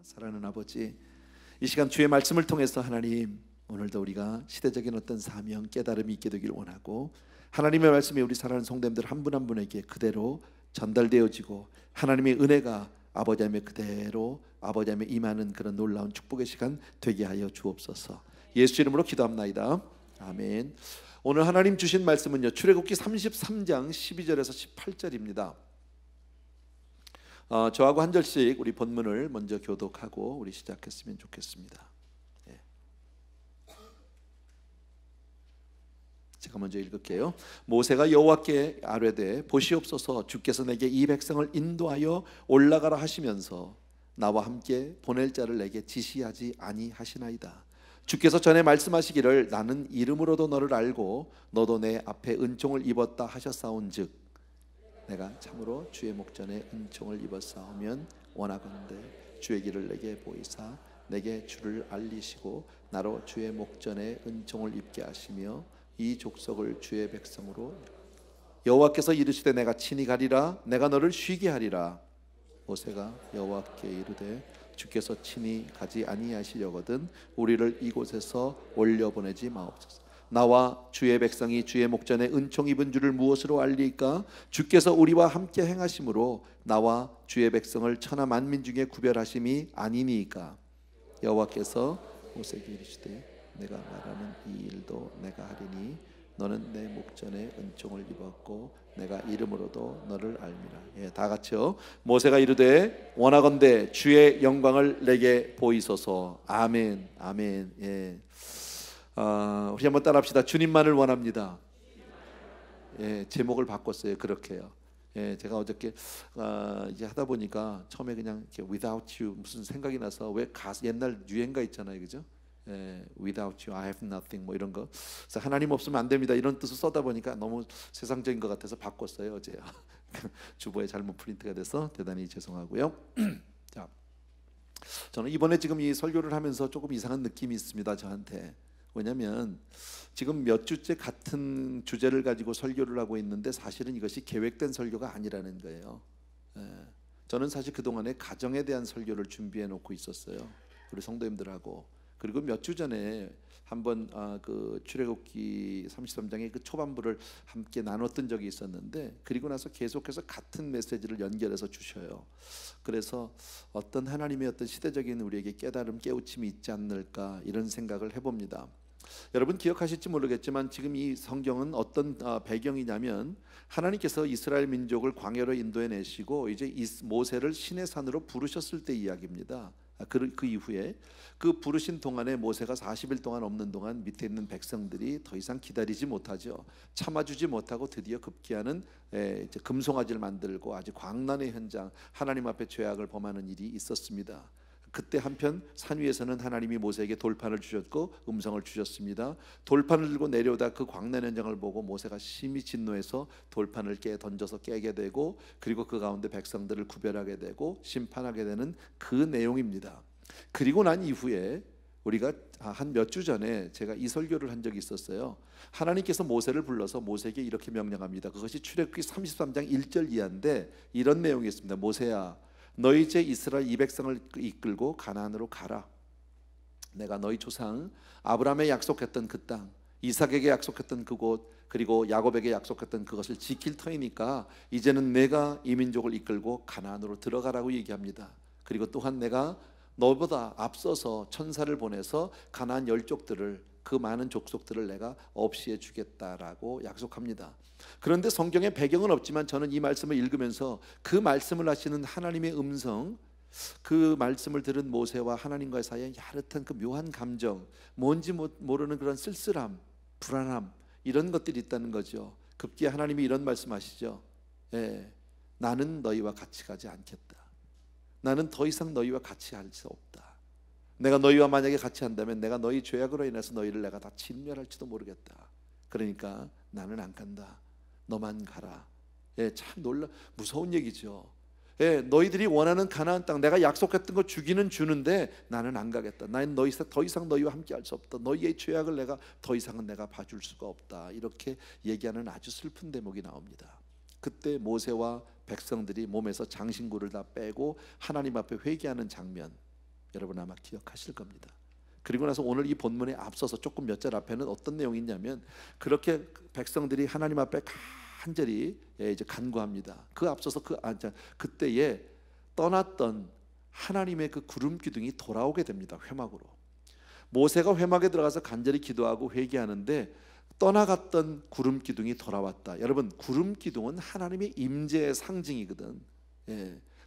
사랑하는 아버지, 이 시간 주의 말씀을 통해서 하나님, 오늘도 우리가 시대적인 어떤 사명, 깨달음이 있게 되기를 원하고, 하나님의 말씀이 우리 사랑하는 성도님들 한 분 한 분에게 그대로 전달되어지고, 하나님의 은혜가 아버지 하나님의 그대로 아버지 하나님의 임하는 그런 놀라운 축복의 시간 되게 하여 주옵소서. 예수 이름으로 기도합나이다. 아멘. 오늘 하나님 주신 말씀은요, 출애굽기 33장 12절에서 18절입니다. 저하고 한 절씩 우리 본문을 먼저 교독하고 우리 시작했으면 좋겠습니다. 제가 먼저 읽을게요. 모세가 여호와께 아뢰되 보시옵소서, 주께서 내게 이 백성을 인도하여 올라가라 하시면서 나와 함께 보낼 자를 내게 지시하지 아니하시나이다. 주께서 전에 말씀하시기를 나는 이름으로도 너를 알고 너도 내 앞에 은총을 입었다 하셨사온즉 내가 참으로 주의 목전에 은총을 입었사오면 원하건대 주의 길을 내게 보이사 내게 주를 알리시고 나로 주의 목전에 은총을 입게 하시며 이 족속을 주의 백성으로 여호와께서 이르시되 내가 친히 가리라 내가 너를 쉬게 하리라. 모세가 여호와께 이르되 주께서 친히 가지 아니하시려거든 우리를 이곳에서 올려보내지 마옵소서. 나와 주의 백성이 주의 목전에 은총 입은 줄을 무엇으로 알리까? 주께서 우리와 함께 행하심으로 나와 주의 백성을 천하 만민 중에 구별하심이 아니니까. 여호와께서 모세에게 이르시되 내가 말하는 이 일도 내가 하리니 너는 내 목전에 은총을 입었고 내가 이름으로도 너를 알미라. 다 같이요. 모세가 이르되 원하건대 주의 영광을 내게 보이소서. 아멘. 아멘. 우리 한번 따라합시다. 주님만을 원합니다. 제목을 바꿨어요. 그렇게요. 제가 어저께 이제 하다 보니까 처음에 그냥 이렇게 without you 무슨 생각이 나서 왜 옛날 유행가 있잖아요, 그죠? Without you I have nothing 뭐 이런 거. 그래서 하나님 없으면 안 됩니다 이런 뜻을 써다 보니까 너무 세상적인 것 같아서 바꿨어요 어제. 주보에 잘못 프린트가 돼서 대단히 죄송하고요. 자, 저는 이번에 지금 이 설교를 하면서 조금 이상한 느낌이 있습니다 저한테. 왜냐하면 지금 몇 주째 같은 주제를 가지고 설교를 하고 있는데 사실은 이것이 계획된 설교가 아니라는 거예요. 저는 사실 그동안에 가정에 대한 설교를 준비해 놓고 있었어요, 우리 성도님들하고. 그리고 몇 주 전에 한번 그 출애굽기 33장의 그 초반부를 함께 나눴던 적이 있었는데, 그리고 나서 계속해서 같은 메시지를 연결해서 주셔요. 그래서 어떤 하나님의 어떤 시대적인 우리에게 깨달음, 깨우침이 있지 않을까 이런 생각을 해봅니다. 여러분 기억하실지 모르겠지만 지금 이 성경은 어떤 배경이냐면, 하나님께서 이스라엘 민족을 광야로 인도해 내시고 이제 모세를 시내 산으로 부르셨을 때 이야기입니다. 그 이후에 그 부르신 동안에 모세가 40일 동안 없는 동안 밑에 있는 백성들이 더 이상 기다리지 못하죠. 참아주지 못하고 드디어 급기야는 이제 금송아지를 만들고 아주 광란의 현장, 하나님 앞에 죄악을 범하는 일이 있었습니다. 그때 한편 산 위에서는 하나님이 모세에게 돌판을 주셨고 음성을 주셨습니다. 돌판을 들고 내려오다 그 광란 현장을 보고 모세가 심히 진노해서 돌판을 던져서 깨게 되고, 그리고 그 가운데 백성들을 구별하게 되고 심판하게 되는 그 내용입니다. 그리고 난 이후에 우리가 한 몇 주 전에 제가 이 설교를 한 적이 있었어요. 하나님께서 모세를 불러서 모세에게 이렇게 명령합니다. 그것이 출애굽기 33장 1절 이하인데 이런 내용이 있습니다. 모세야, 너희 이제 이스라엘 이 백성을 이끌고 가나안으로 가라. 내가 너희 조상 아브라함에 약속했던 그 땅, 이삭에게 약속했던 그곳, 그리고 야곱에게 약속했던 그것을 지킬 터이니까 이제는 내가 이 민족을 이끌고 가나안으로 들어가라고 얘기합니다. 그리고 또한 내가 너보다 앞서서 천사를 보내서 가나안 열족들을, 그 많은 족속들을 내가 없이해 주겠다라고 약속합니다. 그런데 성경의 배경은 없지만 저는 이 말씀을 읽으면서 그 말씀을 하시는 하나님의 음성, 그 말씀을 들은 모세와 하나님과의 사이에 야릇한 그 묘한 감정, 뭔지 모르는 그런 쓸쓸함, 불안함, 이런 것들이 있다는 거죠. 급기야 하나님이 이런 말씀하시죠. 나는 너희와 같이 가지 않겠다. 나는 더 이상 너희와 같이 할 수 없다. 내가 너희와 만약에 같이 한다면 내가 너희 죄악으로 인해서 너희를 내가 다 진멸할지도 모르겠다. 그러니까 나는 안 간다. 너만 가라. 참 무서운 얘기죠. 너희들이 원하는 가나안 땅, 내가 약속했던 거 주기는 주는데 나는 안 가겠다. 나는 더 이상 너희와 함께 할 수 없다. 너희의 죄악을 내가 더 이상은 내가 봐줄 수가 없다. 이렇게 얘기하는 아주 슬픈 대목이 나옵니다. 그때 모세와 백성들이 몸에서 장신구를 다 빼고 하나님 앞에 회개하는 장면, 여러분 아마 기억하실 겁니다. 그리고 나서 오늘 이 본문에 앞서서 조금 몇 절 앞에는 어떤 내용이 있냐면 그렇게 백성들이 하나님 앞에 간절히 이제 간구합니다. 그 앞서서 그때에 떠났던 하나님의 그 구름 기둥이 돌아오게 됩니다. 회막으로. 모세가 회막에 들어가서 간절히 기도하고 회개하는데 떠나갔던 구름 기둥이 돌아왔다. 여러분, 구름 기둥은 하나님의 임재의 상징이거든.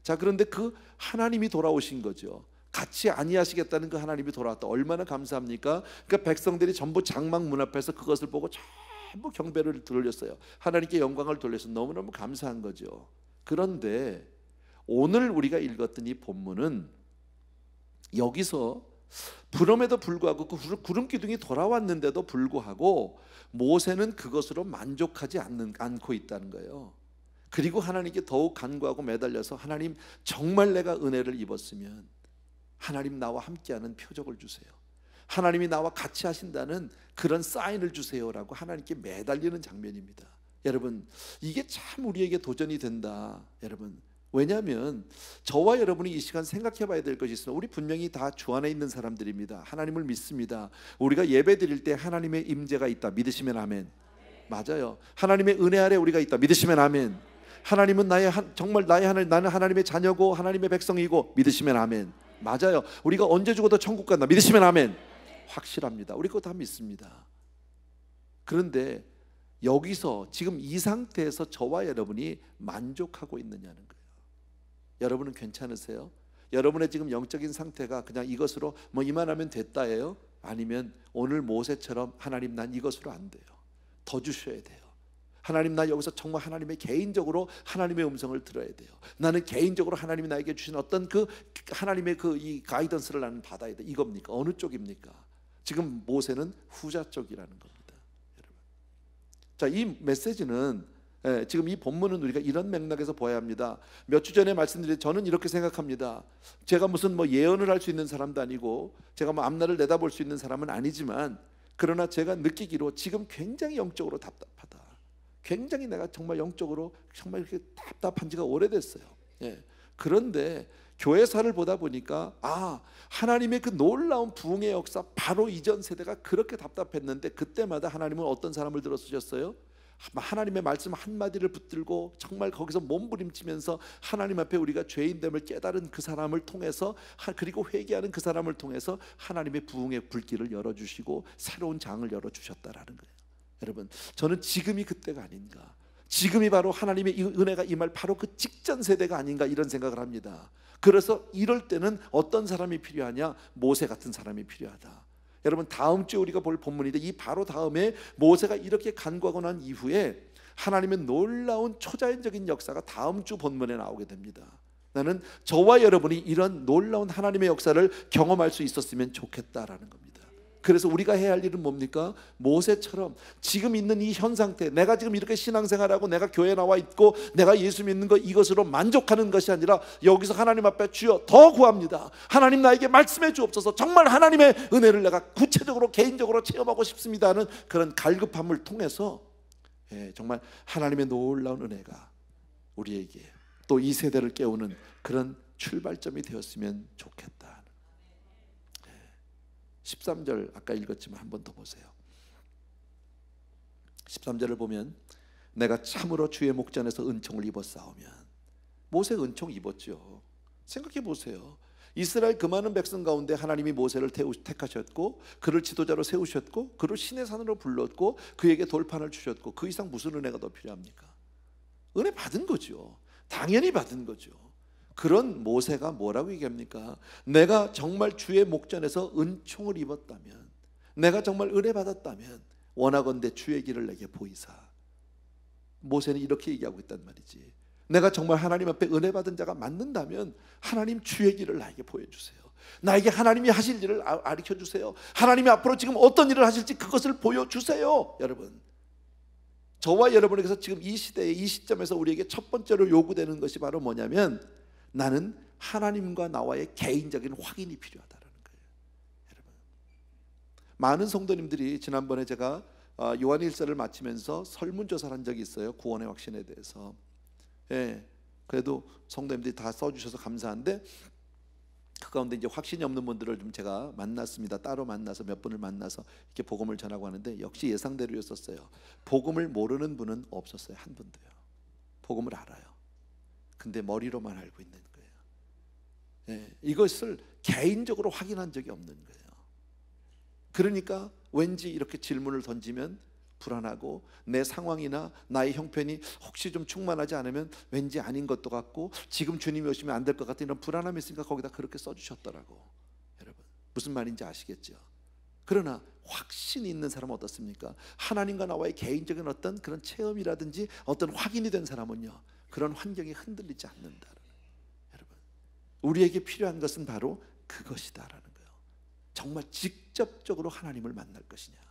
자, 그런데 그 하나님이 돌아오신 거죠. 같이 아니하시겠다는 그 하나님이 돌아왔다. 얼마나 감사합니까? 그러니까 백성들이 전부 장막 문 앞에서 그것을 보고 전부 경배를 돌렸어요. 하나님께 영광을 돌려서 너무너무 감사한 거죠. 그런데 오늘 우리가 읽었던 이 본문은 여기서 그럼에도 불구하고 그 구름 기둥이 돌아왔는데도 불구하고 모세는 그것으로 만족하지 않고 있다는 거예요. 그리고 하나님께 더욱 간구하고 매달려서 하나님, 정말 내가 은혜를 입었으면 하나님 나와 함께하는 표적을 주세요. 하나님이 나와 같이 하신다는 그런 사인을 주세요라고 하나님께 매달리는 장면입니다. 여러분, 이게 참 우리에게 도전이 된다. 여러분, 왜냐하면 저와 여러분이 이 시간 생각해 봐야 될 것이 있습니다. 우리 분명히 다 주 안에 있는 사람들입니다. 하나님을 믿습니다. 우리가 예배 드릴 때 하나님의 임재가 있다 믿으시면 아멘. 맞아요. 하나님의 은혜 아래 우리가 있다 믿으시면 아멘. 하나님은 정말 나의 하나님, 나는 하나님의 자녀고 하나님의 백성이고 믿으시면 아멘. 맞아요. 우리가 언제 죽어도 천국 간다 믿으시면 아멘. 확실합니다. 우리 그거 다 믿습니다. 그런데 여기서 지금 이 상태에서 저와 여러분이 만족하고 있느냐는 거예요. 여러분은 괜찮으세요? 여러분의 지금 영적인 상태가 그냥 이것으로 뭐 이만하면 됐다예요? 아니면 오늘 모세처럼 하나님, 난 이것으로 안 돼요. 더 주셔야 돼요. 하나님, 나 여기서 정말 하나님의 개인적으로 하나님의 음성을 들어야 돼요. 나는 개인적으로 하나님이 나에게 주신 어떤 그 하나님의 그 이 가이던스를 나는 받아야 돼. 이겁니까? 어느 쪽입니까? 지금 모세는 후자 쪽이라는 겁니다, 여러분. 자, 이 메시지는 지금 이 본문은 우리가 이런 맥락에서 보아야 합니다. 몇 주 전에 말씀드린, 저는 이렇게 생각합니다. 제가 무슨 뭐 예언을 할 수 있는 사람도 아니고 제가 뭐 앞날을 내다볼 수 있는 사람은 아니지만, 그러나 제가 느끼기로 지금 굉장히 영적으로 답답하다. 굉장히 내가 정말 영적으로 정말 이렇게 답답한 지가 오래됐어요. 그런데 교회사를 보다 보니까 하나님의 그 놀라운 부흥의 역사, 바로 이전 세대가 그렇게 답답했는데 그때마다 하나님은 어떤 사람을 들어 쓰셨어요? 하나님의 말씀 한마디를 붙들고 정말 거기서 몸부림치면서 하나님 앞에 우리가 죄인됨을 깨달은 그 사람을 통해서, 그리고 회개하는 그 사람을 통해서 하나님의 부흥의 불길을 열어주시고 새로운 장을 열어주셨다라는 거예요. 여러분, 저는 지금이 그때가 아닌가, 지금이 바로 하나님의 은혜가 임할 바로 그 직전 세대가 아닌가, 이런 생각을 합니다. 그래서 이럴 때는 어떤 사람이 필요하냐? 모세 같은 사람이 필요하다. 여러분, 다음 주에 우리가 볼 본문인데 이 바로 다음에 모세가 이렇게 간구하고 난 이후에 하나님의 놀라운 초자연적인 역사가 다음 주 본문에 나오게 됩니다. 나는 저와 여러분이 이런 놀라운 하나님의 역사를 경험할 수 있었으면 좋겠다라는 겁니다. 그래서 우리가 해야 할 일은 뭡니까? 모세처럼 지금 있는 이 현 상태, 내가 지금 이렇게 신앙생활하고 내가 교회에 나와 있고 내가 예수 믿는 것, 이것으로 만족하는 것이 아니라 여기서 하나님 앞에 주여 더 구합니다. 하나님, 나에게 말씀해 주옵소서. 정말 하나님의 은혜를 내가 구체적으로 개인적으로 체험하고 싶습니다 하는 그런 갈급함을 통해서 정말 하나님의 놀라운 은혜가 우리에게 또 이 세대를 깨우는 그런 출발점이 되었으면 좋겠다. 13절 아까 읽었지만 한 번 더 보세요. 13절을 보면 내가 참으로 주의 목전에서 은총을 입었사오면, 모세 은총 입었죠. 생각해 보세요. 이스라엘 그 많은 백성 가운데 하나님이 모세를 택하셨고 그를 지도자로 세우셨고 그를 신의 산으로 불렀고 그에게 돌판을 주셨고 그 이상 무슨 은혜가 더 필요합니까? 은혜 받은 거죠. 당연히 받은 거죠. 그런 모세가 뭐라고 얘기합니까? 내가 정말 주의 목전에서 은총을 입었다면, 내가 정말 은혜 받았다면 원하건대 주의 길을 내게 보이사. 모세는 이렇게 얘기하고 있단 말이지. 내가 정말 하나님 앞에 은혜 받은 자가 맞는다면 하나님 주의 길을 나에게 보여주세요. 나에게 하나님이 하실 일을 가르쳐주세요. 하나님이 앞으로 지금 어떤 일을 하실지 그것을 보여주세요. 여러분, 저와 여러분에게서 지금 이 시대에, 이 시점에서 우리에게 첫 번째로 요구되는 것이 바로 뭐냐면, 나는 하나님과 나와의 개인적인 확인이 필요하다는 거예요. 여러분, 많은 성도님들이 지난번에 제가 요한일서를 마치면서 설문조사를 한 적이 있어요. 구원의 확신에 대해서. 그래도 성도님들이 다 써주셔서 감사한데, 그 가운데 이제 확신이 없는 분들을 좀 제가 만났습니다. 따로 만나서 몇 분을 만나서 이렇게 복음을 전하고 하는데 역시 예상대로였었어요. 복음을 모르는 분은 없었어요. 한 분도요. 복음을 알아요. 근데 머리로만 알고 있는 거예요. 예, 이것을 개인적으로 확인한 적이 없는 거예요. 그러니까 왠지 이렇게 질문을 던지면 불안하고 내 상황이나 나의 형편이 혹시 좀 충만하지 않으면 왠지 아닌 것도 같고 지금 주님이 오시면 안 될 것 같은 이런 불안함이 있으니까 거기다 그렇게 써주셨더라고. 여러분 무슨 말인지 아시겠죠? 그러나 확신이 있는 사람은 어떻습니까? 하나님과 나와의 개인적인 어떤 그런 체험이라든지 어떤 확인이 된 사람은요 그런 환경이 흔들리지 않는다. 여러분 우리에게 필요한 것은 바로 그것이다라는 거예요. 정말 직접적으로 하나님을 만날 것이냐.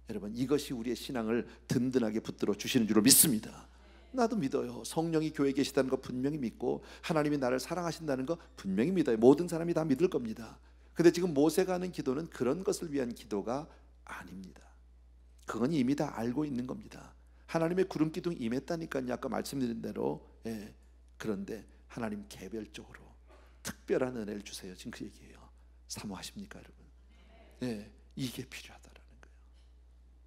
여러분 이것이 우리의 신앙을 든든하게 붙들어 주시는 줄로 믿습니다. 나도 믿어요. 성령이 교회에 계시다는 거 분명히 믿고 하나님이 나를 사랑하신다는 거 분명히 믿어요. 모든 사람이 다 믿을 겁니다. 근데 지금 모세가 하는 기도는 그런 것을 위한 기도가 아닙니다. 그건 이미 다 알고 있는 겁니다. 하나님의 구름 기둥이 임했다니까요. 아까 말씀드린 대로. 예. 그런데 하나님 개별적으로 특별한 은혜를 주세요. 지금 그 얘기예요. 사모하십니까 여러분? 예. 이게 필요하다라는 거예요.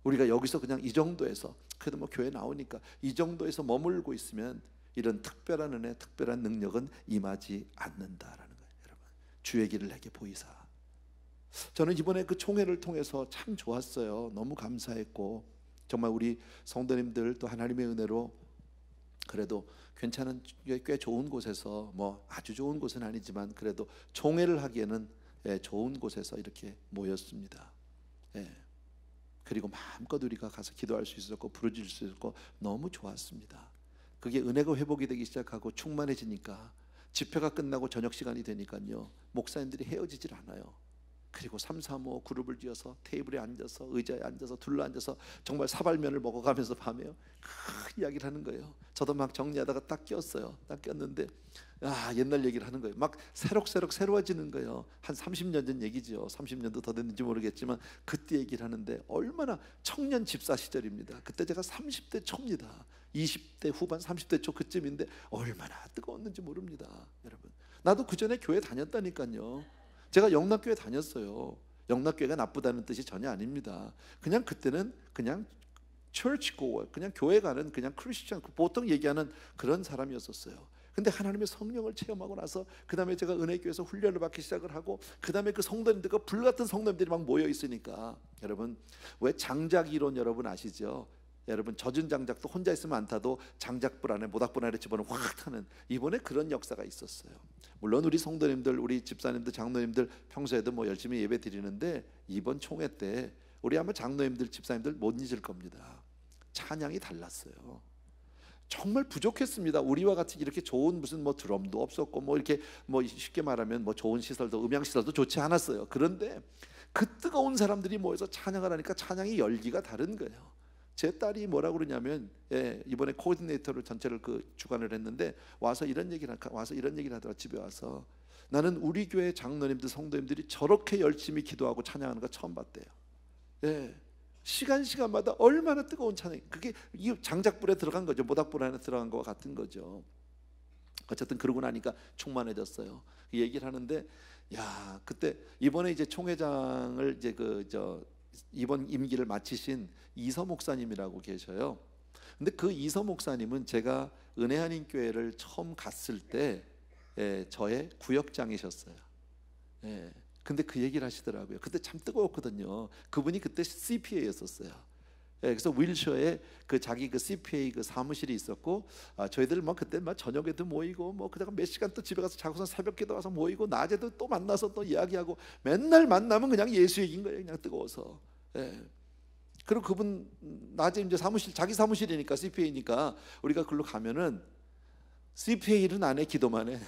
우리가 여기서 그냥 이 정도에서 그래도 뭐 교회 나오니까 이 정도에서 머물고 있으면 이런 특별한 은혜, 특별한 능력은 임하지 않는다라는 거예요. 여러분 주의 길을 내게 보이사. 저는 이번에 그 총회를 통해서 참 좋았어요. 너무 감사했고 정말 우리 성도님들 또 하나님의 은혜로 그래도 괜찮은 꽤 좋은 곳에서 뭐 아주 좋은 곳은 아니지만 그래도 총회를 하기에는 좋은 곳에서 이렇게 모였습니다. 예. 그리고 마음껏 우리가 가서 기도할 수 있었고 부르짖을 수 있었고 너무 좋았습니다. 그게 은혜가 회복이 되기 시작하고 충만해지니까 집회가 끝나고 저녁 시간이 되니까요 목사님들이 헤어지질 않아요. 그리고 3, 4, 5 그룹을 지어서 테이블에 앉아서 의자에 앉아서 둘러앉아서 정말 사발면을 먹어가면서 밤에요 큰 이야기를 하는 거예요. 저도 막 정리하다가 딱 꼈어요. 딱 꼈는데 옛날 얘기를 하는 거예요. 막 새록새록 새로워지는 거예요. 한 30년 전 얘기죠. 30년도 더 됐는지 모르겠지만 그때 얘기를 하는데 얼마나 청년 집사 시절입니다. 그때 제가 30대 초입니다. 20대 후반 30대 초 그쯤인데 얼마나 뜨거웠는지 모릅니다. 여러분 나도 그 전에 교회 다녔다니까요. 제가 영락교회 다녔어요. 영락교회가 나쁘다는 뜻이 전혀 아닙니다. 그냥 그때는 그냥 church goer, 그냥 교회 가는 그냥 크리스천 보통 얘기하는 그런 사람이었었어요. 근데 하나님의 성령을 체험하고 나서 그 다음에 제가 은혜교회에서 훈련을 받기 시작을 하고 그 다음에 그 성도님들과 불같은 성도님들이 막 모여 있으니까 여러분 왜 장작 이론 여러분 아시죠? 여러분 젖은 장작도 혼자 있으면 안 타도 장작불 안에 모닥불 안에 집어넣으면 확 타는 이번에 그런 역사가 있었어요. 물론 우리 성도님들 우리 집사님들 장로님들 평소에도 뭐 열심히 예배 드리는데 이번 총회 때 우리 아마 장로님들 집사님들 못 잊을 겁니다. 찬양이 달랐어요. 정말 부족했습니다. 우리와 같이 이렇게 좋은 무슨 뭐 드럼도 없었고 뭐 이렇게 뭐 쉽게 말하면 뭐 좋은 시설도 음향 시설도 좋지 않았어요. 그런데 그 뜨거운 사람들이 모여서 찬양을 하니까 찬양이 열기가 다른 거예요. 제 딸이 뭐라고 그러냐면 이번에 코디네이터를 전체를 그 주관을 했는데 와서 이런 얘기를 하더라. 집에 와서 나는 우리 교회 장로님들 성도님들이 저렇게 열심히 기도하고 찬양하는 거 처음 봤대요. 시간마다 얼마나 뜨거운 찬양. 그게 이 장작불에 들어간 거죠. 모닥불 안에 들어간 거와 같은 거죠. 어쨌든 그러고 나니까 충만해졌어요. 그 얘기를 하는데 야 그때 이번에 이제 총회장을 이제 이번 임기를 마치신 이서 목사님이라고 계셔요. 근데 그 이서 목사님은 제가 은혜한인 교회를 처음 갔을 때 저의 구역장이셨어요. 근데 그 얘기를 하시더라고요. 그때 참 뜨거웠거든요. 그분이 그때 CPA였었어요. 그래서 윌셔에 그 자기 그 CPA 그 사무실이 있었고 저희들 뭐 그때 막 저녁에도 모이고 뭐 그다가 몇 시간 또 집에 가서 자고서 새벽기도 와서 모이고 낮에도 또 만나서 또 이야기하고 맨날 만나면 그냥 예수 얘기인 거예요. 그냥 뜨거워서. 그리고 그분 낮에 이제 사무실 자기 사무실이니까 CPA니까 우리가 글로 가면은 CPA는 안 해. 기도만 해.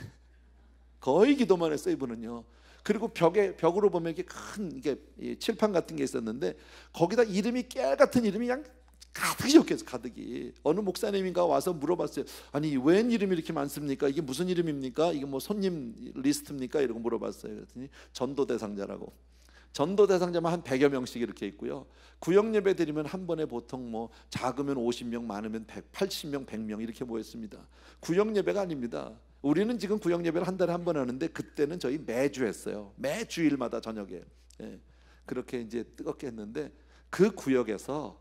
거의 기도만 했어요 이분은요. 그리고 벽으로 보면 이렇게 큰 이게 칠판 같은 게 있었는데 거기다 이름이 깨알 같은 이름이 그냥 가득이 적혀서 가득이. 어느 목사님인가 와서 물어봤어요. 아니 웬 이름이 이렇게 많습니까? 이게 무슨 이름입니까? 이게 뭐 손님 리스트입니까? 이러고 물어봤어요. 그랬더니 전도 대상자라고. 전도 대상자만 한 100여 명씩 이렇게 있고요. 구역 예배 드리면 한 번에 보통 뭐 작으면 50명, 많으면 180명, 100명 이렇게 모였습니다. 구역 예배가 아닙니다. 우리는 지금 구역 예배를 한 달에 한 번 하는데 그때는 저희 매주 했어요. 매 주일마다 저녁에. 예. 그렇게 이제 뜨겁게 했는데 그 구역에서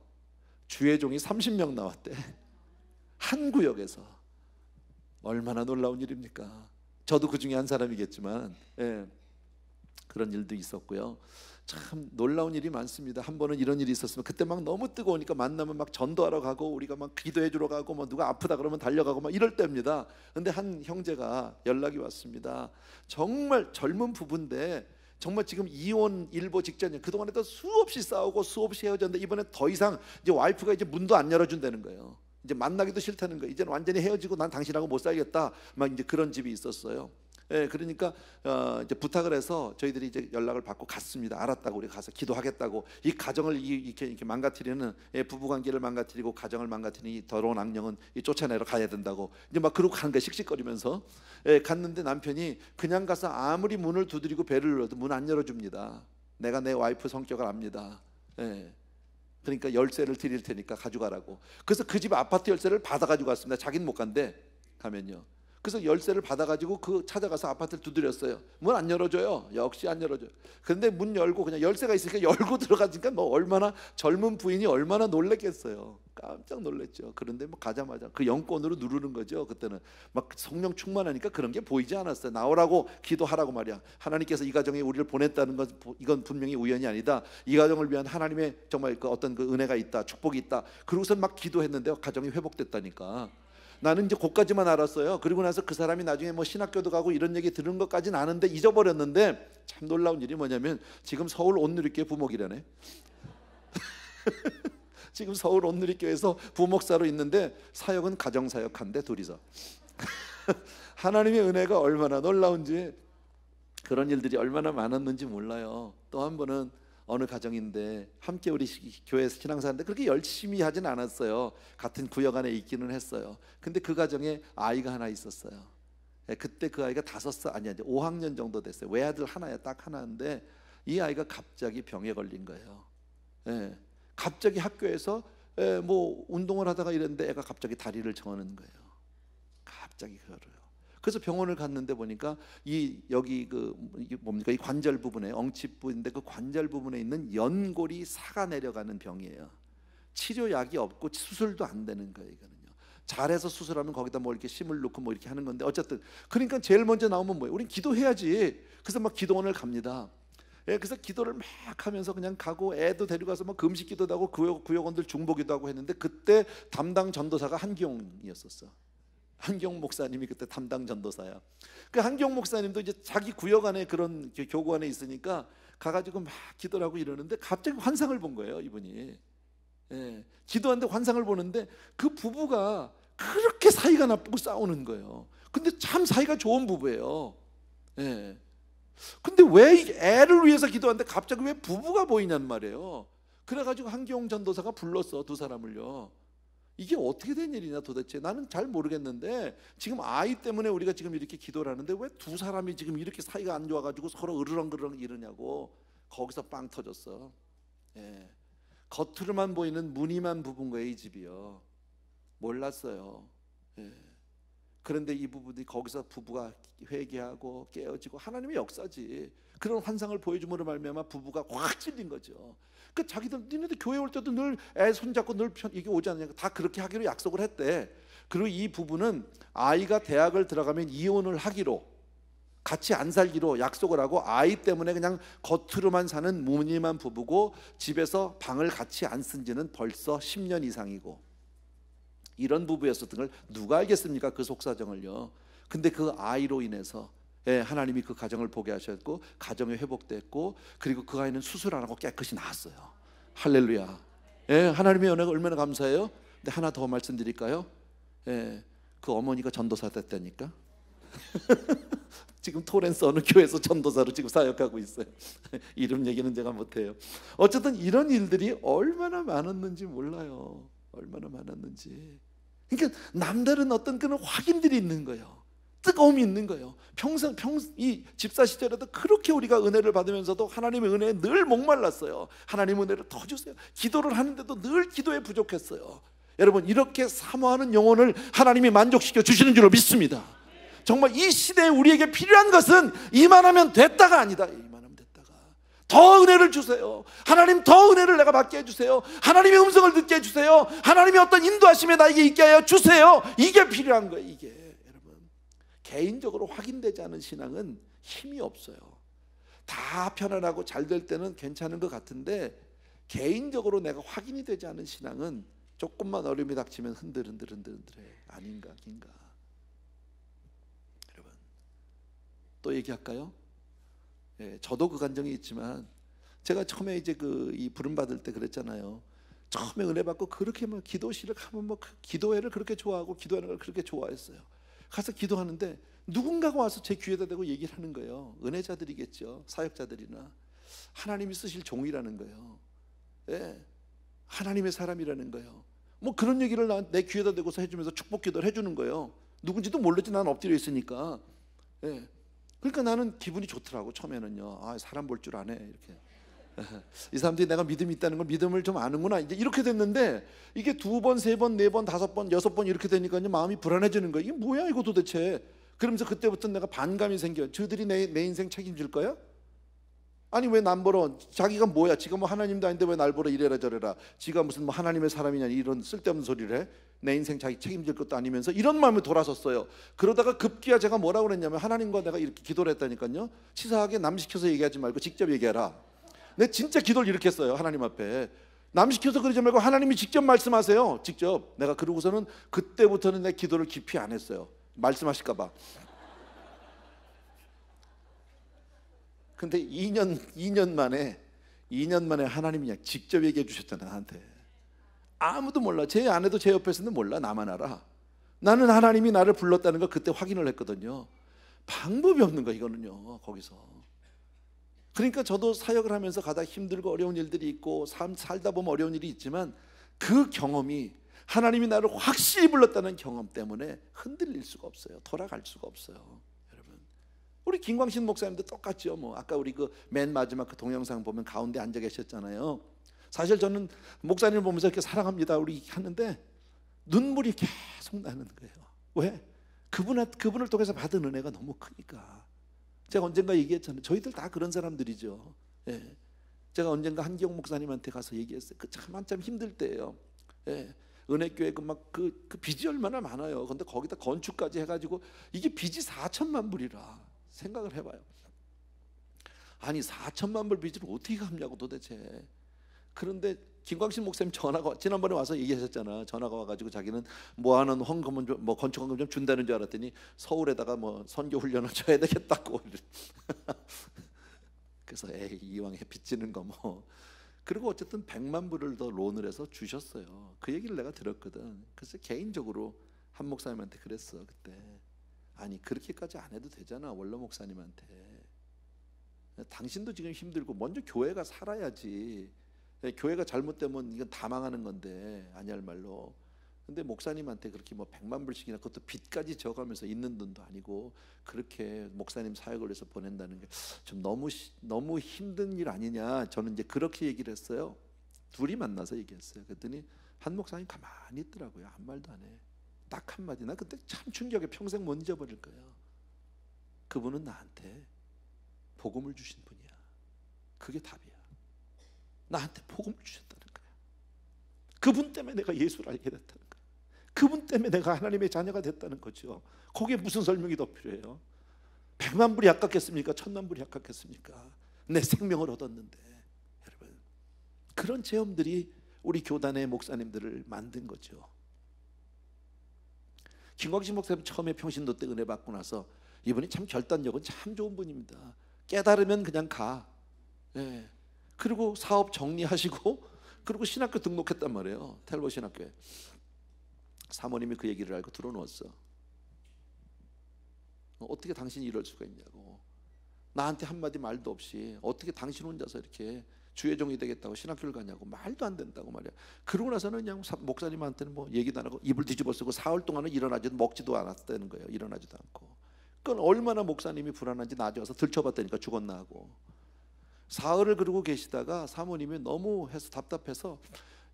주의 종이 30명 나왔대. 한 구역에서. 얼마나 놀라운 일입니까? 저도 그 중에 한 사람이겠지만, 예. 그런 일도 있었고요. 참 놀라운 일이 많습니다. 한 번은 이런 일이 있었으면 그때 막 너무 뜨거우니까 만나면 막 전도하러 가고 우리가 막 기도해 주러 가고 뭐 누가 아프다 그러면 달려가고 막 이럴 때입니다. 근데 한 형제가 연락이 왔습니다. 정말 젊은 부부인데 정말 지금 이혼 일보 직전이에요. 그동안에도 수없이 싸우고 수없이 헤어졌는데 이번에 더 이상 이제 와이프가 이제 문도 안 열어준다는 거예요. 이제 만나기도 싫다는 거예요. 이제는 완전히 헤어지고 난 당신하고 못 살겠다. 막 이제 그런 집이 있었어요. 예, 그러니까 이제 부탁을 해서 저희들이 이제 연락을 받고 갔습니다. 알았다고 우리 가서 기도하겠다고. 이 가정을 이렇게 망가뜨리는 부부관계를 망가뜨리고 가정을 망가뜨리는 이 더러운 악령은 쫓아내러 가야 된다고. 이제 막 그러고 가는 거예요. 씩씩거리면서. 예, 갔는데 남편이 그냥 가서 아무리 문을 두드리고 배를 눌러도 문 안 열어줍니다. 내가 내 와이프 성격을 압니다. 예. 그러니까 열쇠를 드릴 테니까 가져가라고. 그래서 그 집 아파트 열쇠를 받아가지고 갔습니다. 자기는 못 간대. 가면요. 그래서 열쇠를 받아가지고 찾아가서 아파트를 두드렸어요. 문 안 열어줘요. 역시 안 열어줘요. 그런데 문 열고 그냥 열쇠가 있으니까 열고 들어가니까 뭐 얼마나 젊은 부인이 얼마나 놀랬겠어요. 깜짝 놀랐죠. 그런데 뭐 가자마자 그 영권으로 누르는 거죠. 그때는 막 성령 충만하니까 그런 게 보이지 않았어요. 나오라고 기도하라고 말이야. 하나님께서 이 가정에 우리를 보냈다는 것 이건 분명히 우연이 아니다. 이 가정을 위한 하나님의 정말 그 어떤 그 은혜가 있다, 축복이 있다. 그러고서 막 기도했는데 가정이 회복됐다니까. 나는 이제 그까지만 알았어요. 그리고 나서 그 사람이 나중에 뭐 신학교도 가고 이런 얘기 들은 것까지는 아는데 잊어버렸는데 참 놀라운 일이 뭐냐면 지금 서울 온누리교회 부목이라네. 지금 서울 온누리교회에서 부목사로 있는데 사역은 가정사역한데 둘이서. 하나님의 은혜가 얼마나 놀라운지 그런 일들이 얼마나 많았는지 몰라요. 또 한 번은 어느 가정인데 함께 우리 교회에서 신앙사는데 그렇게 열심히 하진 않았어요. 같은 구역 안에 있기는 했어요. 근데 그 가정에 아이가 하나 있었어요. 그때 그 아이가 5살 아니야 이제 5학년 정도 됐어요. 외아들 하나야, 딱 하나인데 이 아이가 갑자기 병에 걸린 거예요. 예, 갑자기 학교에서 뭐 운동을 하다가 이랬는데 애가 갑자기 다리를 저는 거예요. 갑자기 그거를. 그래서 병원을 갔는데 보니까 여기 이게 뭡니까? 이 관절 부분에 엉치부인데 그 관절 부분에 있는 연골이 사가 내려가는 병이에요. 치료약이 없고 수술도 안 되는 거예요. 이거는요. 잘해서 수술하면 거기다 뭐 이렇게 심을 넣고 뭐 이렇게 하는 건데 어쨌든 그러니까 제일 먼저 나오면 뭐예요? 우린 기도해야지. 그래서 막 기도원을 갑니다. 예, 그래서 기도를 막 하면서 그냥 가고 애도 데려가서 뭐 금식 기도도 하고 구역원들 중보기도 하고 했는데 그때 담당 전도사가 한기용이었었어. 한기용 목사님이 그때 담당 전도사야. 그 한기용 목사님도 이제 자기 구역 안에 그런 교구 안에 있으니까 가가지고 막 기도를 하고 이러는데 갑자기 환상을 본 거예요, 이분이. 예, 기도하는데 환상을 보는데 그 부부가 그렇게 사이가 나쁘고 싸우는 거예요. 근데 참 사이가 좋은 부부예요. 예. 근데 왜 애를 위해서 기도하는데 갑자기 왜 부부가 보이냔 말이에요. 그래가지고 한기용 전도사가 불렀어, 두 사람을요. 이게 어떻게 된 일이냐 도대체. 나는 잘 모르겠는데 지금 아이 때문에 우리가 지금 이렇게 기도를 하는데 왜 두 사람이 지금 이렇게 사이가 안 좋아가지고 서로 으르렁그르렁 이러냐고. 거기서 빵 터졌어. 예. 겉으로만 보이는 무늬만 부부인 거예요, 이 집이요. 몰랐어요. 예. 그런데 이 부부들이 거기서 부부가 회개하고 깨어지고 하나님의 역사지. 그런 환상을 보여줌으로 말미암아 부부가 확 찔린 거죠. 그 자기들 니네들 교회 올 때도 늘 애 손잡고 늘 이게 오지 않냐, 다 그렇게 하기로 약속을 했대. 그리고 이 부부는 아이가 대학을 들어가면 이혼을 하기로, 같이 안 살기로 약속을 하고 아이 때문에 그냥 겉으로만 사는 무늬만 부부고 집에서 방을 같이 안 쓴 지는 벌써 10년 이상이고 이런 부부였었던 걸 누가 알겠습니까? 그 속사정을요. 근데 그 아이로 인해서 하나님이 그 가정을 보게 하셨고 가정이 회복됐고 그리고 그 아이는 수술 안 하고 깨끗이 나았어요. 할렐루야. 하나님의 은혜가 얼마나 감사해요. 근데 하나 더 말씀드릴까요? 그 어머니가 전도사 됐다니까. 지금 토렌스 어느 교회에서 전도사로 지금 사역하고 있어요. 이름 얘기는 제가 못해요. 어쨌든 이런 일들이 얼마나 많았는지 몰라요. 얼마나 많았는지. 그러니까 남다른 어떤 그런 확인들이 있는 거예요. 뜨거움이 있는 거예요. 평생 이 집사 시절에도 그렇게 우리가 은혜를 받으면서도 하나님의 은혜에 늘 목말랐어요. 하나님 은혜를 더 주세요. 기도를 하는데도 늘 기도에 부족했어요. 여러분 이렇게 사모하는 영혼을 하나님이 만족시켜 주시는 줄로 믿습니다. 정말 이 시대에 우리에게 필요한 것은 이만하면 됐다가 아니다. 이만하면 됐다가 더 은혜를 주세요. 하나님 더 은혜를 내가 받게 해주세요. 하나님의 음성을 듣게 해주세요. 하나님의 어떤 인도하심에 나에게 있게 하여 주세요. 이게 필요한 거예요. 이게 여러분, 개인적으로 확인되지 않은 신앙은 힘이 없어요. 다 편안하고 잘 될 때는 괜찮은 것 같은데 개인적으로 내가 확인이 되지 않은 신앙은 조금만 어려움이 닥치면 흔들흔들해. 아닌가. 여러분, 또 얘기할까요? 예, 저도 그 감정이 있지만 제가 처음에 이제 이 부름 받을 때 그랬잖아요. 처음에 은혜 받고 그렇게 뭐 기도실을 가면 뭐 기도회를 그렇게 좋아하고 기도하는 걸 그렇게 좋아했어요. 가서 기도하는데 누군가가 와서 제 귀에다 대고 얘기를 하는 거예요. 은혜자들이겠죠. 사역자들이나 하나님이 쓰실 종이라는 거예요. 예, 하나님의 사람이라는 거예요. 뭐 그런 얘기를 내 귀에다 대고서 해주면서 축복 기도를 해주는 거예요. 누군지도 모르지, 난 엎드려 있으니까. 예, 그러니까 나는 기분이 좋더라고. 처음에는요. 아, 사람 볼 줄 아네 이렇게. 이 사람들이 내가 믿음이 있다는 걸 믿음을 좀 아는구나. 이제 이렇게 됐는데 이게 2번, 3번, 4번, 5번, 6번 이렇게 되니까 마음이 불안해지는 거예요. 이게 뭐야 이거 도대체. 그러면서 그때부터 내가 반감이 생겨. 저들이 내 인생 책임질 거야? 아니 왜 남 보러, 자기가 뭐야, 지가 뭐 하나님도 아닌데 왜 날 보러 이래라 저래라, 지가 무슨 뭐 하나님의 사람이냐 이런 쓸데없는 소리를 해. 내 인생 자기 책임질 것도 아니면서 이런 마음에 돌아섰어요. 그러다가 급기야 제가 뭐라고 그랬냐면, 하나님과 내가 이렇게 기도를 했다니까요. 치사하게 남 시켜서 얘기하지 말고 직접 얘기해라. 내 진짜 기도를 이렇게 했어요. 하나님 앞에 남 시켜서 그러지 말고 하나님이 직접 말씀하세요. 직접. 내가 그러고서는 그때부터는 내 기도를 깊이 안 했어요. 말씀하실까 봐. 근데 2년 만에 하나님이 그냥 직접 얘기해 주셨잖아요. 나한테. 아무도 몰라. 제 아내도 제 옆에서는 몰라. 나만 알아. 나는 하나님이 나를 불렀다는 걸 그때 확인을 했거든요. 방법이 없는 거야 이거는요. 거기서. 그러니까 저도 사역을 하면서 가다 힘들고 어려운 일들이 있고 살다 보면 어려운 일이 있지만 그 경험이, 하나님이 나를 확실히 불렀다는 경험 때문에 흔들릴 수가 없어요. 돌아갈 수가 없어요. 우리 김광신 목사님도 똑같죠. 뭐 아까 우리 그 맨 마지막 그 동영상 보면 가운데 앉아 계셨잖아요. 사실 저는 목사님을 보면서 이렇게 사랑합니다 우리 하는데 눈물이 계속 나는 거예요. 왜? 그분을 통해서 받은 은혜가 너무 크니까. 제가 언젠가 얘기했잖아요. 저희들 다 그런 사람들이죠. 예. 제가 언젠가 한기영 목사님한테 가서 얘기했어요. 그 참 한참 힘들 때예요. 예. 은혜교회 그 빚이 얼마나 많아요. 근데 거기다 건축까지 해가지고 이게 빚이 4천만 불이라. 생각을 해봐요. 아니 4천만 불 빚을 어떻게 갚냐고 도대체. 그런데 김광신 목사님 전화가 지난번에 와서 얘기하셨잖아. 전화가 와가지고 자기는 뭐하는 헌금은 뭐 건축헌금 좀 준다는 줄 알았더니 서울에다가 뭐 선교 훈련을 줘야 되겠다고. 그래서 에이 이왕에 빚지는 거 뭐. 그리고 어쨌든 100만 불을 더 론을 해서 주셨어요. 그 얘기를 내가 들었거든. 그래서 개인적으로 한 목사님한테 그랬어 그때. 아니 그렇게까지 안 해도 되잖아 원로 목사님한테. 당신도 지금 힘들고 먼저 교회가 살아야지. 교회가 잘못되면 이건 다 망하는 건데 아니할 말로. 근데 목사님한테 그렇게 뭐 100만 불씩이나, 그것도 빚까지 져가면서 있는 돈도 아니고 그렇게 목사님 사역을 해서 보낸다는 게 좀 너무 힘든 일 아니냐. 저는 이제 그렇게 얘기를 했어요. 둘이 만나서 얘기했어요. 그랬더니 한 목사님 가만히 있더라고요. 아무 말도 안 해. 딱 한마디. 나 그때 참 충격에 평생 못 잊어버릴 거예요. 그분은 나한테 복음을 주신 분이야. 그게 답이야. 나한테 복음을 주셨다는 거야. 그분 때문에 내가 예수를 알게 됐다는 거야. 그분 때문에 내가 하나님의 자녀가 됐다는 거죠. 거기에 무슨 설명이 더 필요해요? 100만 불이 아깝겠습니까? 1000만 불이 아깝겠습니까? 내 생명을 얻었는데. 여러분, 그런 체험들이 우리 교단의 목사님들을 만든 거죠. 김광신 목사님 처음에 평신도 때 은혜 받고 나서 이분이 참 결단력은 참 좋은 분입니다. 깨달으면 그냥 가. 예. 그리고 사업 정리하시고 그리고 신학교 등록했단 말이에요. 텔보 신학교에. 사모님이 그 얘기를 알고 들어놓았어. 어떻게 당신이 이럴 수가 있냐고. 나한테 한마디 말도 없이 어떻게 당신 혼자서 이렇게 주의 종이 되겠다고 신학교를 가냐고. 말도 안 된다고 말이야. 그러고 나서는 그냥 목사님한테는 뭐 얘기도 안 하고 이불 뒤집어 쓰고 사흘 동안은 일어나지도 먹지도 않았다는 거예요. 일어나지도 않고. 그건 얼마나 목사님이 불안한지 나중에 와서 들춰봤다니까 죽었나 하고. 사흘을 그러고 계시다가 사모님이 너무 해서 답답해서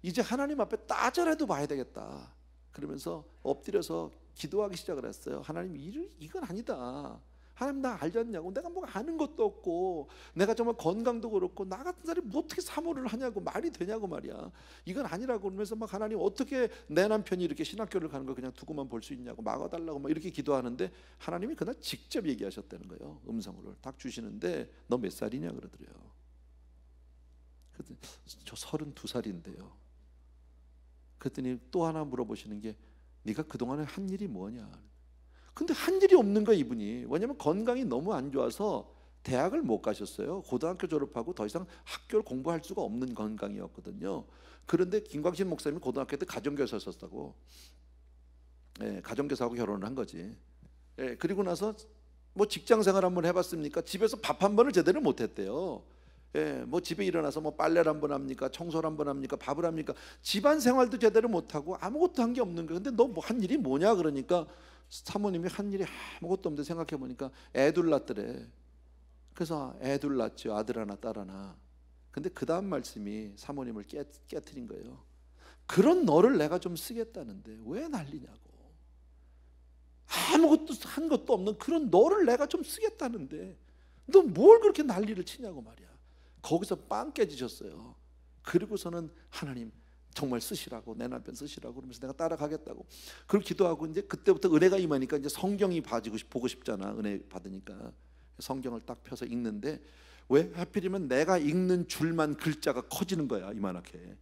이제 하나님 앞에 따져라도 봐야 되겠다. 그러면서 엎드려서 기도하기 시작을 했어요. 하나님, 이건 아니다. 하나님, 나 알지 않냐고. 내가 뭐 아는 것도 없고, 내가 정말 건강도 그렇고, 나 같은 사람이 뭐 어떻게 사모를 하냐고, 말이 되냐고 말이야. 이건 아니라고. 그러면서 막 하나님, 어떻게 내 남편이 이렇게 신학교를 가는 걸 그냥 두고만 볼 수 있냐고, 막아달라고 막 이렇게 기도하는데, 하나님이 그날 직접 얘기하셨다는 거예요. 음성으로 딱 주시는데, 너 몇 살이냐 그러더래요. 그랬더니 저 32살인데요. 그랬더니 또 하나 물어보시는 게, 네가 그동안에 한 일이 뭐냐. 근데 한 일이 없는 거야 이분이. 왜냐면 건강이 너무 안 좋아서 대학을 못 가셨어요. 고등학교 졸업하고 더 이상 학교를 공부할 수가 없는 건강이었거든요. 그런데 김광신 목사님이 고등학교 때 가정교사 썼다고. 가정교사하고 결혼을 한 거지. 그리고 나서 뭐 직장생활 한번 해봤습니까? 집에서 밥 한 번을 제대로 못했대요. 뭐 집에 일어나서 뭐 빨래를 한번 합니까? 청소를 한번 합니까? 밥을 합니까? 집안 생활도 제대로 못하고 아무것도 한 게 없는 거예요. 근데 너 뭐 한 일이 뭐냐 그러니까 사모님이 한 일이 아무것도 없는데 생각해 보니까 애둘 낳더래. 그래서 애둘 낳죠. 아들 하나 딸 하나. 근데 그 다음 말씀이 사모님을 깨트린 거예요. 그런 너를 내가 좀 쓰겠다는데 왜 난리냐고. 아무것도 한 것도 없는 그런 너를 내가 좀 쓰겠다는데 너 뭘 그렇게 난리를 치냐고 말이야. 거기서 빵 깨지셨어요. 그리고서는 하나님 정말 쓰시라고, 내 남편 쓰시라고 그러면서 내가 따라가겠다고. 그리고 기도하고 이제 그때부터 은혜가 임하니까 이제 성경이 보고 싶잖아. 은혜 받으니까 성경을 딱 펴서 읽는데 왜 하필이면 내가 읽는 줄만 글자가 커지는 거야. 이만하게.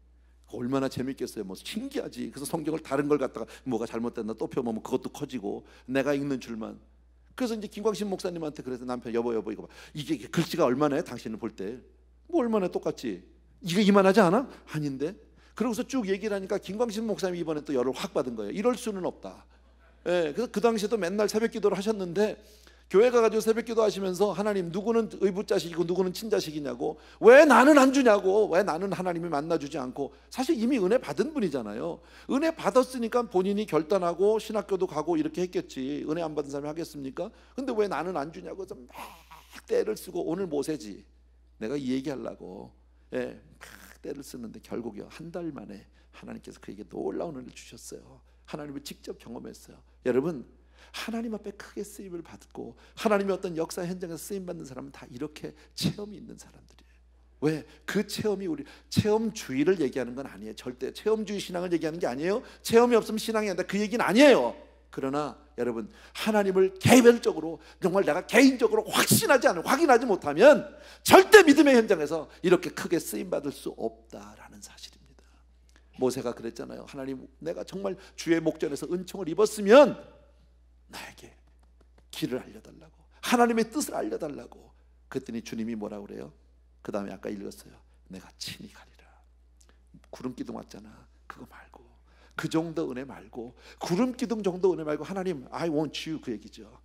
얼마나 재밌겠어요. 뭐 신기하지. 그래서 성경을 다른 걸 갖다가 뭐가 잘못됐나 또 펴보면 그것도 커지고 내가 읽는 줄만. 그래서 이제 김광신 목사님한테 그래서 남편 여보 이거 봐. 이게 글씨가 얼마나 해? 당신을 볼 때 뭐 얼마나 똑같지? 이게 이만하지 않아? 아닌데. 그러고서 쭉 얘기를 하니까 김광신 목사님이 이번에 또 열을 확 받은 거예요. 이럴 수는 없다. 그래서 그 당시에도 맨날 새벽 기도를 하셨는데 교회 가가지고 새벽 기도 하시면서 하나님 누구는 의붓자식이고 누구는 친자식이냐고, 왜 나는 안 주냐고, 왜 나는 하나님이 만나주지 않고. 사실 이미 은혜 받은 분이잖아요. 은혜 받았으니까 본인이 결단하고 신학교도 가고 이렇게 했겠지. 은혜 안 받은 사람이 하겠습니까? 근데 왜 나는 안 주냐고 해서 막 때를 쓰고 오늘 모세지. 내가 이 얘기하려고 막 때를 쓰는데 결국에 한 달 만에 하나님께서 그에게 놀라운 은혜를 주셨어요. 하나님을 직접 경험했어요. 여러분, 하나님 앞에 크게 쓰임을 받고 하나님의 어떤 역사 현장에서 쓰임 받는 사람은 다 이렇게 체험이 있는 사람들이에요. 왜? 그 체험이 우리 체험주의를 얘기하는 건 아니에요. 절대 체험주의 신앙을 얘기하는 게 아니에요. 체험이 없으면 신앙이 아니다 그 얘기는 아니에요. 그러나 여러분, 하나님을 개별적으로 정말 내가 개인적으로 확인하지 못하면 절대 믿음의 현장에서 이렇게 크게 쓰임 받을 수 없다라는 사실입니다. 모세가 그랬잖아요. 하나님, 내가 정말 주의 목전에서 은총을 입었으면 나에게 길을 알려달라고, 하나님의 뜻을 알려달라고. 그랬더니 주님이 뭐라고 그래요? 그 다음에 아까 읽었어요. 내가 친히 가리라. 구름 기둥 왔잖아. 그거 말고, 그 정도 은혜 말고, 구름 기둥 정도 은혜 말고, 하나님 I want you, 그 얘기죠.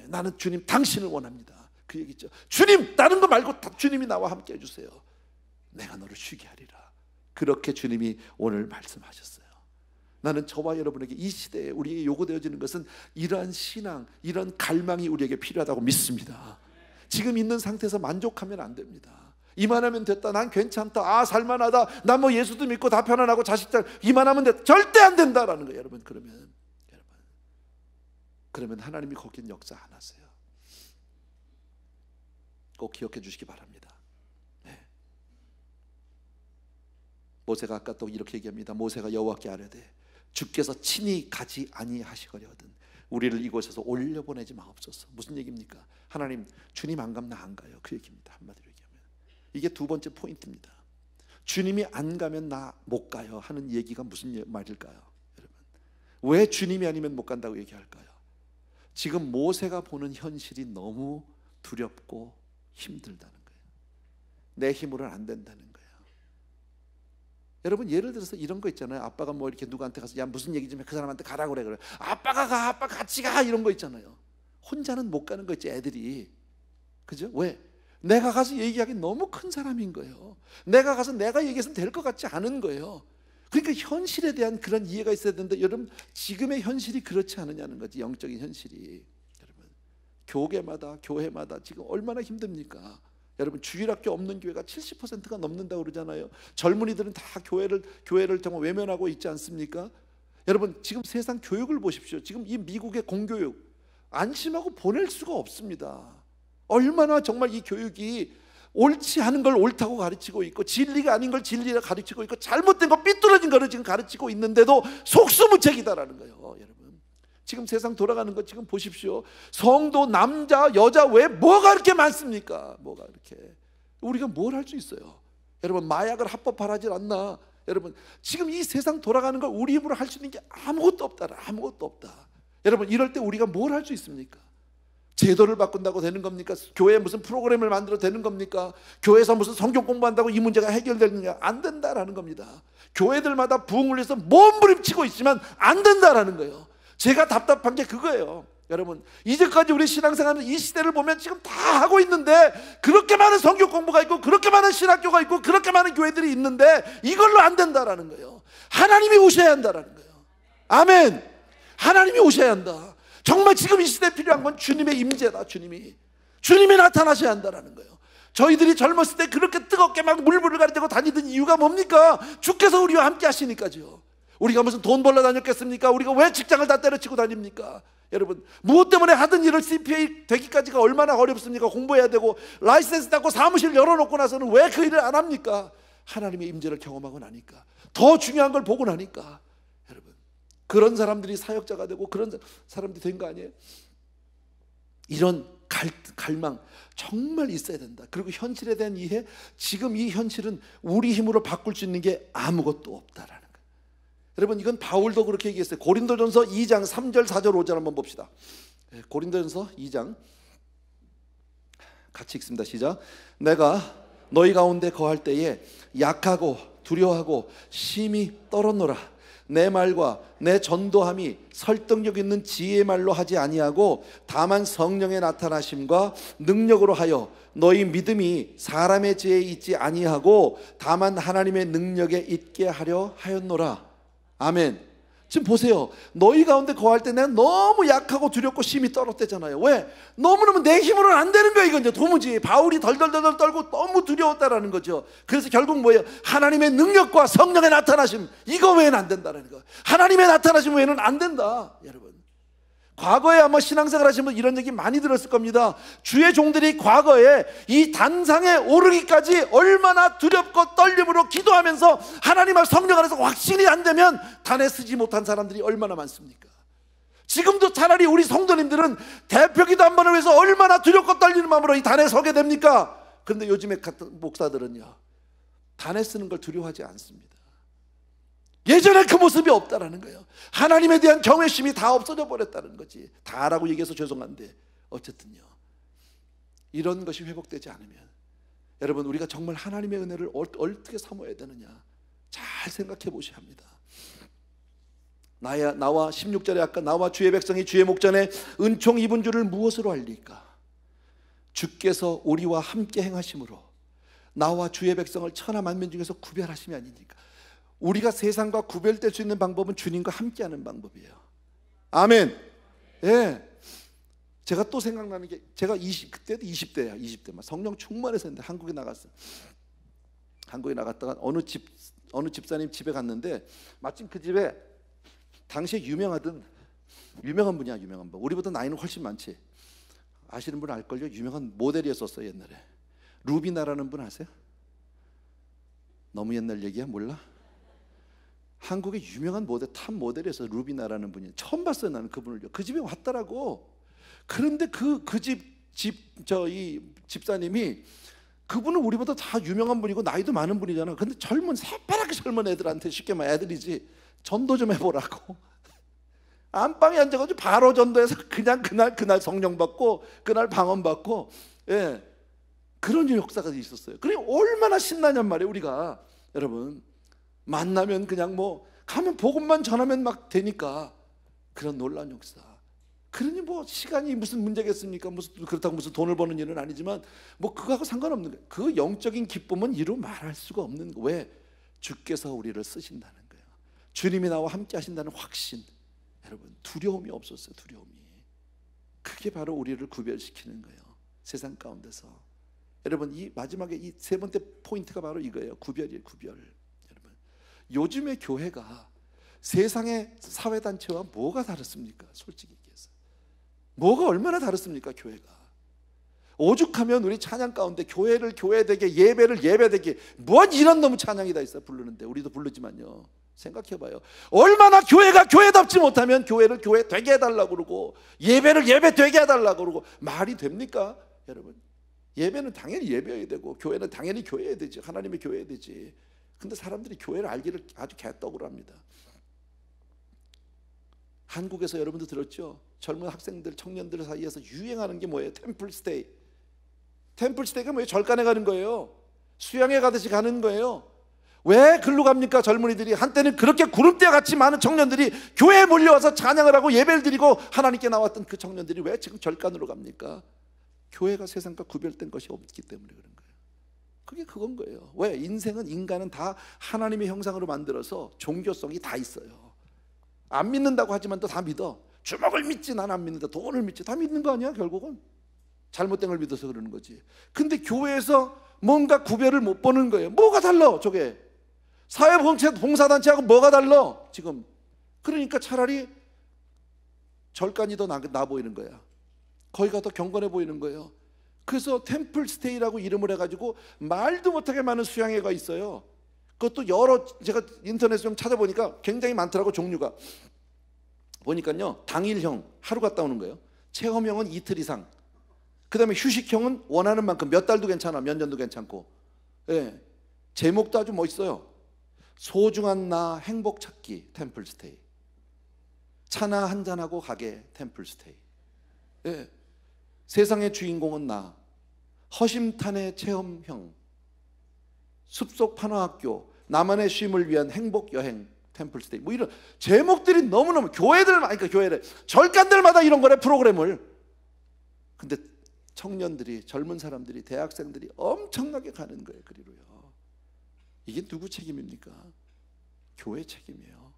나는 주님 당신을 원합니다, 그 얘기죠. 주님 다른 거 말고 다 주님이 나와 함께 해주세요. 내가 너를 쉬게 하리라. 그렇게 주님이 오늘 말씀하셨어요. 나는 저와 여러분에게 이 시대에 우리에게 요구되어지는 것은 이러한 신앙, 이런 갈망이 우리에게 필요하다고 믿습니다. 지금 있는 상태에서 만족하면 안 됩니다. 이만하면 됐다, 난 괜찮다, 살만하다, 난 뭐 예수도 믿고 다 편안하고 자식 잘 이만하면 됐다. 절대 안 된다라는 거예요. 여러분, 그러면 하나님이 거긴 역사 안 하세요. 꼭 기억해 주시기 바랍니다. 모세가 아까 또 이렇게 얘기합니다. 모세가 여호와께 아뢰되 주께서 친히 가지 아니하시거려든 우리를 이곳에서 올려보내지 마옵소서. 무슨 얘기입니까? 하나님, 주님 안 가면 나 안 가요, 그 얘기입니다. 한마디로 얘기하면 이게 두 번째 포인트입니다. 주님이 안 가면 나 못 가요 하는 얘기가 무슨 말일까요? 여러분, 왜 주님이 아니면 못 간다고 얘기할까요? 지금 모세가 보는 현실이 너무 두렵고 힘들다는 거예요. 내 힘으로는 안 된다는 거예요. 여러분, 예를 들어서 이런 거 있잖아요. 아빠가 뭐 이렇게 누구한테 가서 야 무슨 얘기 좀 해, 그 사람한테 가라고 그래. 아빠가 가, 아빠 같이 가, 이런 거 있잖아요. 혼자는 못 가는 거 있지, 애들이. 그죠? 왜? 내가 가서 얘기하기 너무 큰 사람인 거예요. 내가 가서 내가 얘기해서는 될 것 같지 않은 거예요. 그러니까 현실에 대한 그런 이해가 있어야 되는데, 여러분 지금의 현실이 그렇지 않느냐는 거지. 영적인 현실이. 여러분, 교회마다 지금 얼마나 힘듭니까? 여러분, 주일학교 없는 교회가 70%가 넘는다고 그러잖아요. 젊은이들은 다 교회를 정말 외면하고 있지 않습니까? 여러분 지금 세상 교육을 보십시오. 지금 이 미국의 공교육 안심하고 보낼 수가 없습니다. 얼마나 정말 이 교육이 옳지 않은 걸 옳다고 가르치고 있고 진리가 아닌 걸 진리라 가르치고 있고 잘못된 거 삐뚤어진 거를 지금 가르치고 있는데도 속수무책이다라는 거예요. 여러분 지금 세상 돌아가는 거 지금 보십시오. 성도 남자 여자 왜 뭐가 그렇게 많습니까? 뭐가 이렇게 우리가 뭘 할 수 있어요? 여러분 마약을 합법화하지 않나? 여러분 지금 이 세상 돌아가는 걸 우리 힘으로 할 수 있는 게 아무것도 없다. 아무것도 없다. 여러분 이럴 때 우리가 뭘 할 수 있습니까? 제도를 바꾼다고 되는 겁니까? 교회에 무슨 프로그램을 만들어 되는 겁니까? 교회에서 무슨 성경 공부한다고 이 문제가 해결되느냐? 안 된다라는 겁니다. 교회들마다 부흥을 위해서 몸부림치고 있지만 안 된다라는 거예요. 제가 답답한 게 그거예요. 여러분 이제까지 우리 신앙생활은 이 시대를 보면 지금 다 하고 있는데 그렇게 많은 성경 공부가 있고 그렇게 많은 신학교가 있고 그렇게 많은 교회들이 있는데 이걸로 안 된다라는 거예요. 하나님이 오셔야 한다라는 거예요. 아멘. 하나님이 오셔야 한다. 정말 지금 이 시대에 필요한 건 주님의 임재다. 주님이 나타나셔야 한다라는 거예요. 저희들이 젊었을 때 그렇게 뜨겁게 막 물불을 가리고 다니던 이유가 뭡니까? 주께서 우리와 함께 하시니까죠. 우리가 무슨 돈 벌러 다녔겠습니까? 우리가 왜 직장을 다 때려치고 다닙니까? 여러분 무엇 때문에 하던 일을 CPA 되기까지가 얼마나 어렵습니까? 공부해야 되고 라이센스 닦고 사무실 열어놓고 나서는 왜 그 일을 안 합니까? 하나님의 임재를 경험하고 나니까, 더 중요한 걸 보고 나니까. 여러분 그런 사람들이 사역자가 되고 그런 사람들이 된 거 아니에요? 이런 갈망 정말 있어야 된다. 그리고 현실에 대한 이해, 지금 이 현실은 우리 힘으로 바꿀 수 있는 게 아무것도 없다라는 거예요. 여러분 이건 바울도 그렇게 얘기했어요. 고린도전서 2장 3절 4절 5절 한번 봅시다. 고린도전서 2장 같이 읽습니다. 시작. 내가 너희 가운데 거할 때에 약하고 두려워하고 심히 떨었노라. 내 말과 내 전도함이 설득력 있는 지혜의 말로 하지 아니하고 다만 성령의 나타나심과 능력으로 하여 너희 믿음이 사람의 지혜에 있지 아니하고 다만 하나님의 능력에 있게 하려 하였노라. 아멘. 지금 보세요. 너희 가운데 거할 때 내가 너무 약하고 두렵고 심히 떨었대잖아요. 왜? 너무너무 내 힘으로는 안 되는 거예요. 이건 이제 도무지. 바울이 덜덜덜 떨고 너무 두려웠다라는 거죠. 그래서 결국 뭐예요? 하나님의 능력과 성령의 나타나심, 이거 외에는 안 된다는 거. 하나님의 나타나심 외에는 안 된다. 여러분 과거에 아마 신앙생활 하시는 분 이런 얘기 많이 들었을 겁니다. 주의 종들이 과거에 이 단상에 오르기까지 얼마나 두렵고 떨림으로 기도하면서 하나님과 성령 안에서 확신이 안 되면 단에 서지 못한 사람들이 얼마나 많습니까? 지금도 차라리 우리 성도님들은 대표기도 한 번을 위해서 얼마나 두렵고 떨리는 마음으로 이 단에 서게 됩니까? 그런데 요즘에 목사들은요 단에 서는 걸 두려워하지 않습니다. 예전에 그 모습이 없다라는 거예요. 하나님에 대한 경외심이 다 없어져 버렸다는 거지. 다라고 얘기해서 죄송한데 어쨌든요 이런 것이 회복되지 않으면 여러분 우리가 정말 하나님의 은혜를 어떻게 사모해야 되느냐 잘 생각해 보셔야 합니다. 나와 16절에 아까 나와 주의 백성이 주의 목전에 은총 입은 줄을 무엇으로 알리까? 주께서 우리와 함께 행하심으로 나와 주의 백성을 천하 만민 중에서 구별하심이 아니니까. 우리가 세상과 구별될 수 있는 방법은 주님과 함께하는 방법이에요. 아멘. 예. 제가 또 생각나는 게 제가 그때도 20대야. 20대 막 성령 충만해서 했는데 한국에 나갔어요. 한국에 나갔다가 어느 집사님 집에 갔는데 마침 그 집에 당시에 유명한 분이야. 유명한 분. 우리보다 나이는 훨씬 많지. 아시는 분 알걸요? 유명한 모델이었었어요 옛날에. 루비나라는 분 아세요? 너무 옛날 얘기야? 몰라? 한국의 유명한 모델, 탑 모델에서 루비나라는 분이 처음 봤어요. 나는 그분을요. 그 집에 왔더라고. 그런데 그 이 집사님이 그분은 우리보다 다 유명한 분이고 나이도 많은 분이잖아. 근데 새파랗게 젊은 애들한테 쉽게 말 애들이지 전도 좀 해보라고 안방에 앉아가지고 바로 전도해서 그냥 그날 성령 받고 그날 방언 받고 예 그런 역사가 있었어요. 그래 얼마나 신나냔 말이에요. 우리가 여러분 만나면 그냥 뭐 가면 복음만 전하면 막 되니까 그런 놀라운 역사. 그러니 뭐 시간이 무슨 문제겠습니까? 그렇다고 무슨 돈을 버는 일은 아니지만 뭐 그거하고 상관없는 거예요. 그 영적인 기쁨은 이루 말할 수가 없는 거예요. 왜? 주께서 우리를 쓰신다는 거예요. 주님이 나와 함께 하신다는 확신. 여러분 두려움이 없었어요. 두려움이. 그게 바로 우리를 구별시키는 거예요. 세상 가운데서. 여러분 이 마지막에 이 세 번째 포인트가 바로 이거예요. 구별이에요. 구별. 요즘의 교회가 세상의 사회단체와 뭐가 다릅니까? 솔직히 얘기해서 뭐가 얼마나 다릅니까? 교회가 오죽하면 우리 찬양 가운데 교회를 교회되게, 예배를 예배되게, 뭔 이런 너무 찬양이 다 있어 부르는데, 우리도 부르지만요, 생각해봐요. 얼마나 교회가 교회답지 못하면 교회를 교회 되게 해달라고 그러고 예배를 예배 되게 해달라고 그러고, 말이 됩니까 여러분? 예배는 당연히 예배여야 되고 교회는 당연히 교회여야 되지, 하나님의 교회여야 되지. 근데 사람들이 교회를 알기를 아주 개떡으로 합니다. 한국에서 여러분도 들었죠? 젊은 학생들, 청년들 사이에서 유행하는 게 뭐예요? 템플스테이. 템플스테이가 뭐예요? 절간에 가는 거예요. 수양에 가듯이 가는 거예요. 왜 글로 갑니까? 젊은이들이 한때는 그렇게 구름대와 같이 많은 청년들이 교회에 몰려와서 찬양을 하고 예배를 드리고 하나님께 나왔던 그 청년들이 왜 지금 절간으로 갑니까? 교회가 세상과 구별된 것이 없기 때문에 그런 거예요. 그게 그건 거예요. 왜? 인간은 다 하나님의 형상으로 만들어서 종교성이 다 있어요. 안 믿는다고 하지만 또 다 믿어. 주먹을 믿지, 난 안 믿는다. 돈을 믿지, 다 믿는 거 아니야 결국은? 잘못된 걸 믿어서 그러는 거지. 근데 교회에서 뭔가 구별을 못 보는 거예요. 뭐가 달라 저게? 사회봉사단체하고 뭐가 달라 지금? 그러니까 차라리 절간이 더 나 보이는 거야. 거기가 더 경건해 보이는 거예요. 그래서 템플스테이라고 이름을 해가지고 말도 못하게 많은 수양회가 있어요. 그것도 제가 인터넷에 좀 찾아보니까 굉장히 많더라고, 종류가. 보니까요, 당일형 하루 갔다 오는 거예요. 체험형은 이틀 이상, 그 다음에 휴식형은 원하는 만큼 몇 달도 괜찮아, 몇 년도 괜찮고. 예. 제목도 아주 멋있어요. 소중한 나 행복 찾기 템플스테이, 차나 한잔하고 가게 템플스테이. 예. 세상의 주인공은 나, 허심탄회 체험형, 숲속 판화학교, 나만의 쉼을 위한 행복 여행 템플스테이. 뭐 이런 제목들이 너무너무, 그러니까 교회를 절간들마다 이런 거래, 프로그램을. 근데 청년들이, 젊은 사람들이, 대학생들이 엄청나게 가는 거예요, 그리로요. 이게 누구 책임입니까? 교회 책임이에요.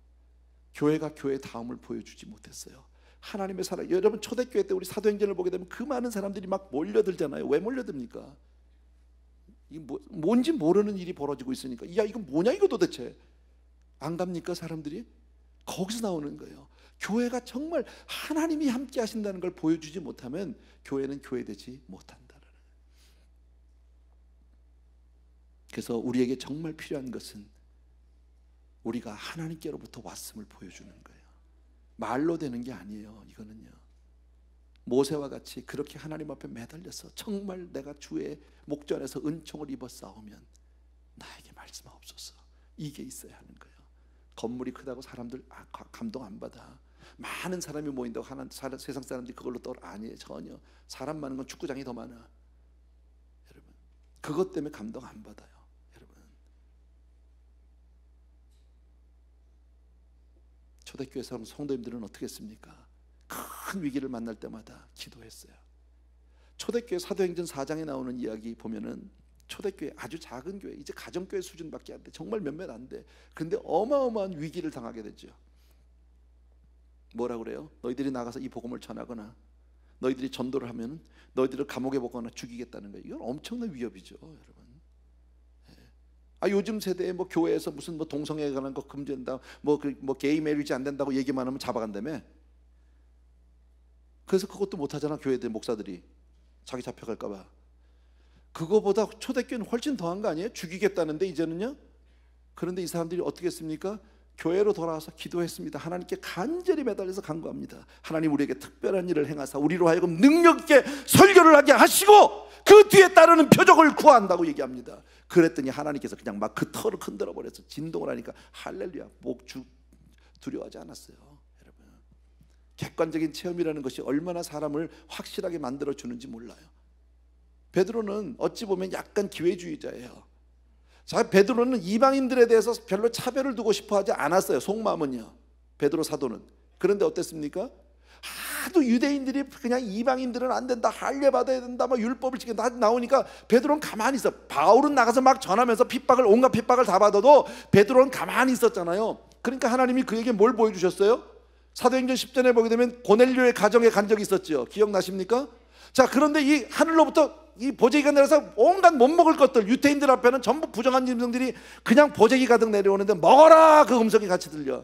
교회가 교회 다움을 보여주지 못했어요. 하나님의 사랑. 여러분, 초대교회 때 우리 사도행전을 보게 되면 그 많은 사람들이 막 몰려들잖아요. 왜 몰려듭니까? 이게 뭔지 모르는 일이 벌어지고 있으니까. 야, 이거 뭐냐 이거 도대체. 안 갑니까 사람들이? 거기서 나오는 거예요. 교회가 정말 하나님이 함께 하신다는 걸 보여주지 못하면 교회는 교회되지 못한다는. 그래서 우리에게 정말 필요한 것은 우리가 하나님께로부터 왔음을 보여주는 거예요. 말로 되는 게 아니에요. 이거는요, 모세와 같이 그렇게 하나님 앞에 매달려서 정말 내가 주의 목전에서 은총을 입어 싸우면 나에게 말씀하옵소서, 이게 있어야 하는 거예요. 건물이 크다고 사람들 감동 안 받아. 많은 사람이 모인다고 세상 사람들이 그걸로 아니에요. 전혀. 사람 많은 건 축구장이 더 많아. 여러분, 그것 때문에 감동 안 받아요. 여러분, 초대교회 성도님들은 어떻게 했습니까? 큰 위기를 만날 때마다 기도했어요. 초대교회 사도행전 4장에 나오는 이야기 보면은 초대교회, 아주 작은 교회, 이제 가정교회 수준밖에 안 돼. 정말 몇몇 안 돼. 근데 어마어마한 위기를 당하게 됐죠. 뭐라 그래요? 너희들이 나가서 이 복음을 전하거나 너희들이 전도를 하면 너희들을 감옥에 보거나 죽이겠다는 거예요. 이건 엄청난 위협이죠, 여러분. 요즘 세대에 뭐 교회에서 무슨 뭐 동성애에 관한 거 금지한다, 뭐 게이 메리지 안 된다고 얘기만 하면 잡아간다며. 그래서 그것도 못 하잖아, 교회들 목사들이. 자기 잡혀갈까 봐. 그거보다 초대교회는 훨씬 더한 거 아니에요? 죽이겠다는데 이제는요. 그런데 이 사람들이 어떻게 했습니까? 교회로 돌아와서 기도했습니다. 하나님께 간절히 매달려서 간구합니다. 하나님, 우리에게 특별한 일을 행하사 우리로 하여금 능력 있게 설교를 하게 하시고 그 뒤에 따르는 표적을 구한다고 얘기합니다. 그랬더니 하나님께서 그냥 막 그 털을 흔들어 버려서 진동을 하니까 할렐루야, 두려워하지 않았어요. 여러분, 객관적인 체험이라는 것이 얼마나 사람을 확실하게 만들어 주는지 몰라요. 베드로는 어찌 보면 약간 기회주의자예요. 베드로는 이방인들에 대해서 별로 차별을 두고 싶어 하지 않았어요, 속마음은요, 베드로 사도는. 그런데 어땠습니까? 하도 유대인들이 그냥 이방인들은 안 된다, 할례 받아야 된다, 막 율법을 지킨다 나오니까 베드로는 가만히 있어. 바울은 나가서 막 전하면서 온갖 핍박을 다 받아도 베드로는 가만히 있었잖아요. 그러니까 하나님이 그에게 뭘 보여주셨어요? 사도행전 10장에 보게 되면 고넬료의 가정에 간 적이 있었죠. 기억나십니까? 자, 그런데 이 하늘로부터 이 보재기가 내려서 온갖 못 먹을 것들, 유대인들 앞에는 전부 부정한 짐승들이 그냥 보재기 가득 내려오는데 먹어라, 그 음성이 같이 들려.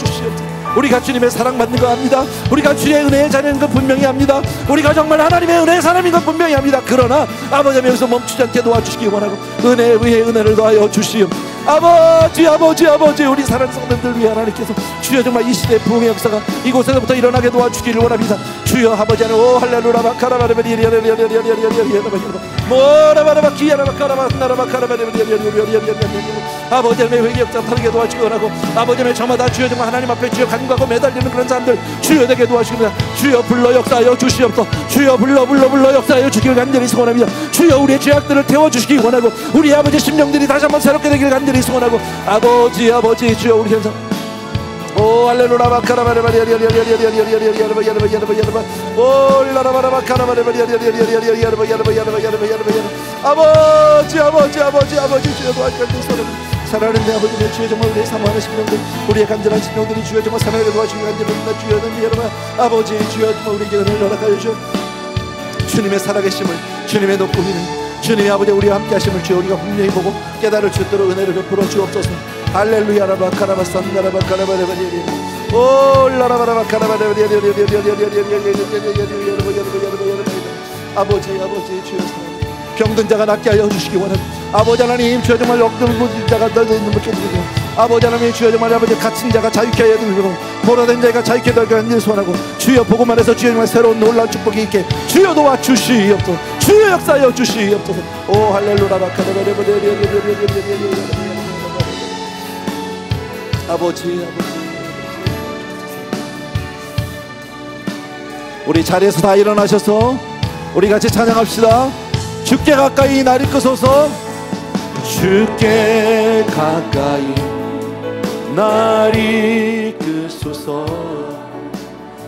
주시옵소서. 우리가 주님의 사랑받는 거 압니다. 우리가 주의 은혜의 자녀인 것 분명히 압니다. 우리가 정말 하나님의 은혜의 사람인 것 분명히 압니다. 그러나 아버지 여기서 멈추지 않게 도와주시기 원하고 은혜 위에 은혜를 더하여 주시옵. 아버지 우리 사랑하는 성도들 위해 하나님께서 주여 정말 이 시대의 부흥의 역사가 이곳에서부터 일어나게 도와주기를 원합니다. 주여 아버지 하나님 오 할렐루야 아버지 하나님의 회개 역사 타게 도와주기 원하고 아버지 하나님 저마다 주여 정말 하나님 앞에 주여 간과하고 매달리는 그런 사람들 주여 되게 도와주십니다. 주여 불러 역사하여 주시옵소서. 주여 불러 역사하여 주기를 간절히 소원합니다. 주여 우리의 죄악들을 태워주시기 원하고 우리 아버지 심령들이 다시 한번 새롭게 되기를 간절히 소원하고 아버지 주여 우리 현상 오 할렐루야 아버지 주여 도와주시옵소서. 사랑하는 내 아버지, 주여 정말 우리의 사모하는 심령들, 우리의 간절한 심령들이 주여 정말 사랑하게 도와주시기 간절합니다. 주여 여러분 아버지, 주여 정말 우리에게 은혜를 허락하여 주시오. 주님의 살아계심을, 주님의 높음이는 주님의 아버지 우리와 함께 하심을 주여 우리가 분명히 보고 깨달을 수 있도록 은혜를 베풀어 주옵소서. 할렐루야. 라바카라바 산다라바카라바레바리리 오 라라바라바카라바레바리리 아버지 주여 사랑 병든 자가 낫게 하여 주시기 원합니다. 아버지 하나님 주여 정말 억눌린 자가 있는 것 깨뜨리고 아버지 하나님 주여 정말 아버지 갇힌 자가 자유케 하여 주시고 포로된 자가 자유케 하여 주시기 소원하고 주여 복음 안에서 주여 정말 새로운 놀라운 축복이 있게 주여 도와주시옵소서. 주여 역사하여 주시옵소서. 오 할렐루야. 아버지 우리 자리에서 다 일어나셔서 우리 같이 찬양합시다. 주께 가까이 날 이끄소서. 주께 가까이 날 이끄소서.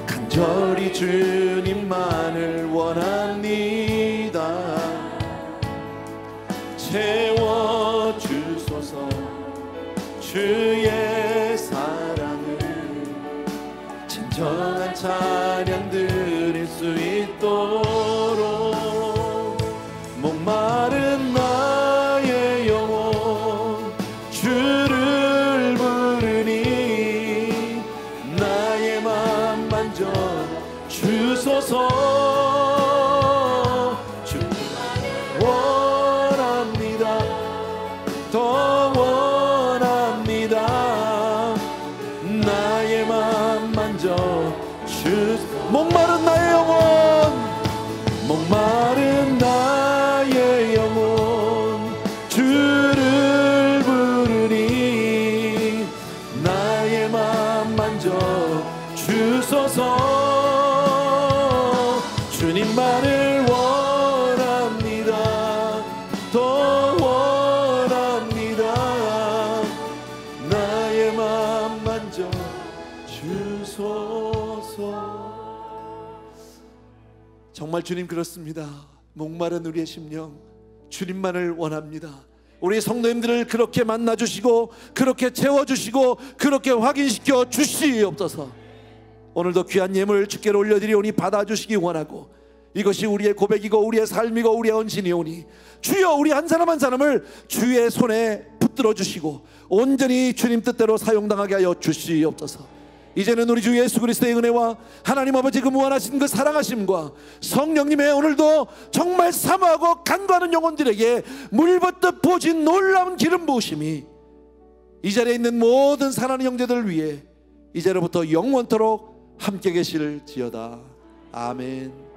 간절히 주님만을 원합니다. 채워주소서. 주의 사랑을 진정한 찬양 드릴 수 있도록 목마른 나의 영혼 주를 부르니 나의 맘 만져 주소서. 주를 원합니다. 더 원합니다. 나의 맘 만져 주소서. 목마른 나의 영혼, 목마른 나의 영혼 주를 부르니 나의 맘 만져 주소서. 주님만을 원합니다. 더 원합니다. 나의 맘 만져 주소서. 정말 주님 그렇습니다. 목마른 우리의 심령 주님만을 원합니다. 우리 성도님들을 그렇게 만나주시고 그렇게 채워주시고 그렇게 확인시켜 주시옵소서. 오늘도 귀한 예물 주께로 올려드리오니 받아주시기 원하고 이것이 우리의 고백이고 우리의 삶이고 우리의 헌신이오니 주여 우리 한 사람 한 사람을 주의 손에 붙들어 주시고 온전히 주님 뜻대로 사용당하게 하여 주시옵소서. 이제는 우리 주 예수 그리스도의 은혜와 하나님 아버지 그 무한하신 그 사랑하심과 성령님의 오늘도 정말 사모하고 간구하는 영혼들에게 물붓듯 부어진 놀라운 기름 부으심이 이 자리에 있는 모든 사랑하는 형제들을 위해 이제로부터 영원토록 함께 계실지어다. 아멘.